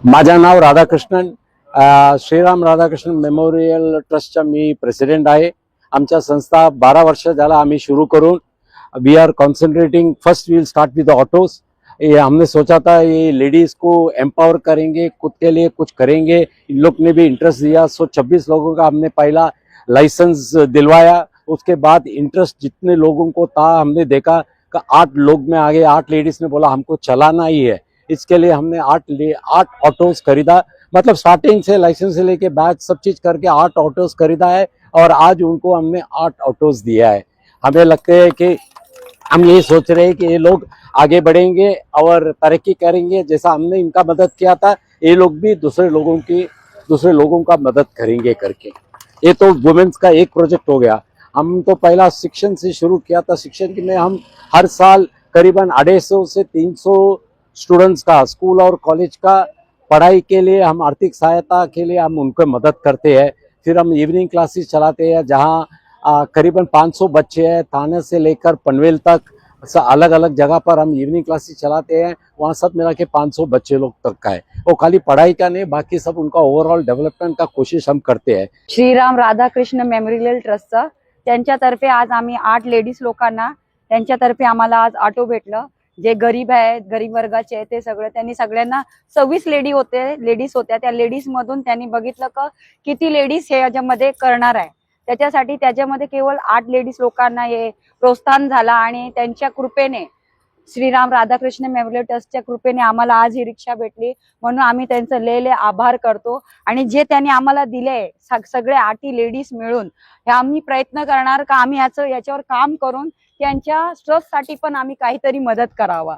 माझं नाव राधाकृष्णन. श्रीराम राधाकृष्णन मेमोरियल ट्रस्टचा मी प्रेसिडेंट आहे. आमच्या संस्था 12 वर्ष झाला आम्ही शुरू करून we are concentrating first will start with autos. ये हमने सोचा था ये लेडीज को एम्पावर करेंगे, खुद के लिए कुछ करेंगे. इन लोग ने भी इंटरेस्ट दिया. 26 लोगों का हमने पहला लाइसेंस दिलवाया. उसके बाद इंटरेस्ट जितने लोगों को था हमने देखा कि 8 लोग में आगे 8 लेडीज ने बोला हमको चलाना ही है. इसके लिए हमने 8 ऑटोज खरीदा. मतलब स्टार्टिंग से लाइसेंस से लेके बैच सब चीज करके 8 ऑटोज खरीदा है और आज उनको हमने 8 ऑटोज दिया है. हमें लगता है कि हम ये सोच रहे हैं कि ये लोग आगे बढ़ेंगे और तरक्की करेंगे. जैसा हमने इनका मदद किया था ये लोग भी दूसरे लोगों का मदद करेंगे करके. ये तो वुमेन्स का एक प्रोजेक्ट हो गया. हम तो पहला शिक्षण से शुरू किया था. शिक्षण में हम हर साल करीबन 250 से 300 स्टूडेंट्स का स्कूल और कॉलेज का पढ़ाई के लिए हम आर्थिक सहायता के लिए हम उनको मदद करते हैं. फिर हम इवनिंग क्लासेस चलाते हैं जहां करीबन 500 बच्चे हैं. थाने से लेकर पनवेल तक अलग अलग जगह पर हम इवनिंग क्लासेस चलाते हैं. वहाँ सब मिला के 500 बच्चे लोग तक का है. वो खाली पढ़ाई का नहीं, बाकी सब उनका ओव्हरऑल डेव्हलपमेंट का कोशिश हम करते हैं. श्रीराम राधाकृष्ण मेमोरियल ट्रस्टचा त्यांच्यातर्फे आज आम्ही 8 लेडीज लोकांना त्यांच्यातर्फे आम्हाला आज ऑटो भेटलं. जे गरीब आहेत, गरीब वर्गाचे आहे, ते त्यांनी सगळ्यांना 26 लेडीज होत्या. त्या लेडीज मधून त्यांनी बघितलं का किती लेडीज हे याच्यामध्ये करणार आहे. त्याच्यासाठी त्याच्यामध्ये केवळ 8 लेडीज लोकांना हे प्रोत्साहन झाला आणि त्यांच्या कृपेने श्रीराम राधाकृष्ण मेमोरियल ट्रस्टच्या कृपेने आम्हाला आज ही रिक्षा भेटली. म्हणून आम्ही त्यांचं लय आभार करतो. आणि जे त्यांनी आम्हाला दिले सगळे 8 लेडीज मिळून हे आम्ही प्रयत्न करणार का आम्ही याच्यावर काम करून त्यांच्या ट्रस्टसाठी पण आम्ही काहीतरी मदत करावा.